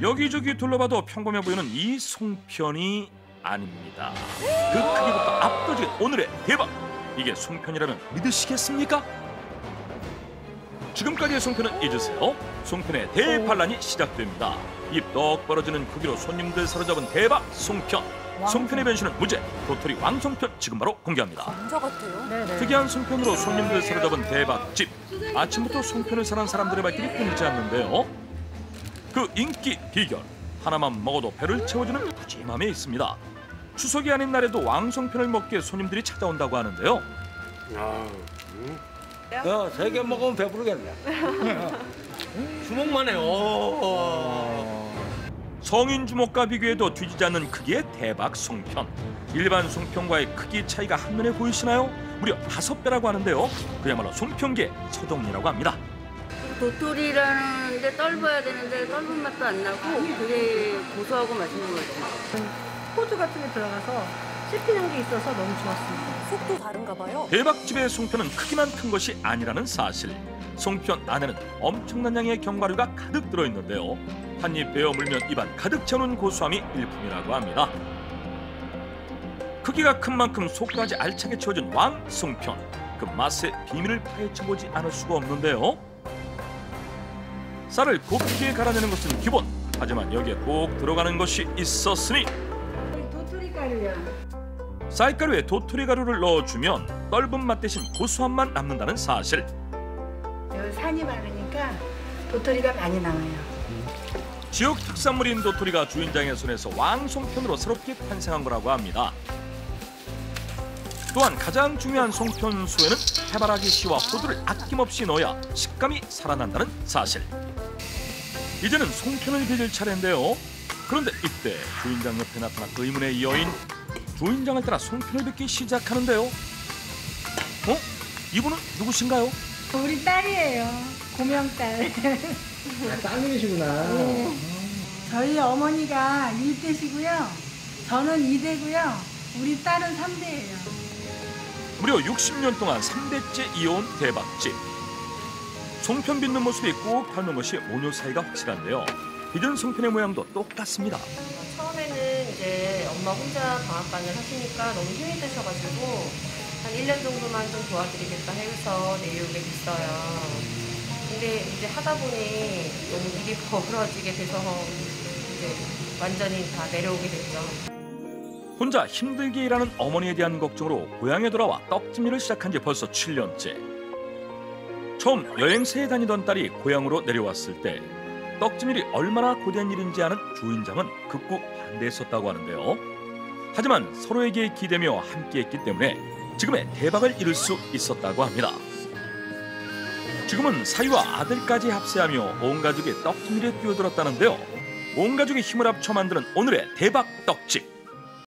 여기저기 둘러봐도 평범해 보이는 이 송편이 아닙니다. 그 크기부터 압도적인 오늘의 대박! 이게 송편이라면 믿으시겠습니까? 지금까지의 송편은 잊으세요. 송편의 대반란이 시작됩니다. 입 떡 벌어지는 크기로 손님들 사로잡은 대박 송편. 송편의 변신은 무죄. 도토리 왕송편 지금 바로 공개합니다. 감자 같아요. 네네. 특이한 송편으로 손님들 사로잡은 대박집. 아침부터 송편을 사는 사람들의 발길이 끊이지 않는데요. 그 인기 비결. 하나만 먹어도 배를 채워주는 푸짐함에 있습니다. 추석이 아닌 날에도 왕송편을 먹기에 손님들이 찾아온다고 하는데요. 야, 3개 먹으면 배부르겠네. 주먹만 해요. 성인 주먹과 비교해도 뒤지지 않는 크기의 대박 송편. 일반 송편과의 크기 차이가 한눈에 보이시나요? 무려 5배라고 하는데요. 그야말로 송편계의 서동이라고 합니다. 도토리라는데 떫어야 되는데 떫은 맛도 안 나고 되게 고소하고 맛있는 것 같아요. 호두 같은 게 들어가서 씹히는 게 있어서 너무 좋았습니다. 속도 다른가 봐요. 대박집의 송편은 크기만 큰 것이 아니라는 사실. 송편 안에는 엄청난 양의 견과류가 가득 들어있는데요. 한입 베어 물면 입안 가득 채우는 고소함이 일품이라고 합니다. 크기가 큰 만큼 속까지 알차게 채워진 왕송편. 그 맛의 비밀을 파헤쳐보지 않을 수가 없는데요. 쌀을 곱게 갈아내는 것은 기본. 하지만 여기에 꼭 들어가는 것이 있었으니 도토리 가루요. 쌀가루에 도토리 가루를 넣어주면 떫은 맛 대신 고소함만 남는다는 사실. 여기 산이 많으니까 도토리가 많이 나와요. 지역 특산물인 도토리가 주인장의 손에서 왕송편으로 새롭게 탄생한 거라고 합니다. 또한 가장 중요한 송편수에는 해바라기 씨와 호두를 아낌없이 넣어야 식감이 살아난다는 사실. 이제는 송편을 빚을 차례인데요. 그런데 이때 주인장 옆에 나타난 의문의 여인. 주인장을 따라 송편을 빚기 시작하는데요. 이분은 누구신가요? 우리 딸이에요. 고명딸. 따님이시구나. 네. 저희 어머니가 1대시고요. 저는 2대고요. 우리 딸은 3대예요. 무려 60년 동안 3대째 이어온 대박집. 송편 빚는 모습이 꼭 닮은 것이 모녀 사이가 확실한데요. 빚은 송편의 모양도 똑같습니다. 처음에는 이제 엄마 혼자 방앗간을 하시니까 너무 힘이 드셔가지고 한 1년 정도만 좀 도와드리겠다 해서 내려오게 됐어요. 근데 이제 하다 보니 너무 일이 버거워지게 돼서 이제 완전히 다 내려오게 됐죠. 혼자 힘들게 일하는 어머니에 대한 걱정으로 고향에 돌아와 떡집 일을 시작한 지 벌써 7년째. 처음 여행새에 다니던 딸이 고향으로 내려왔을 때 떡집 일이 얼마나 고된 일인지 아는 주인장은 극구 반대했었다고 하는데요. 하지만 서로에게 기대며 함께했기 때문에 지금의 대박을 이룰 수 있었다고 합니다. 지금은 사위와 아들까지 합세하며 온 가족이 떡집 일에 뛰어들었다는데요. 온 가족이 힘을 합쳐 만드는 오늘의 대박 떡집.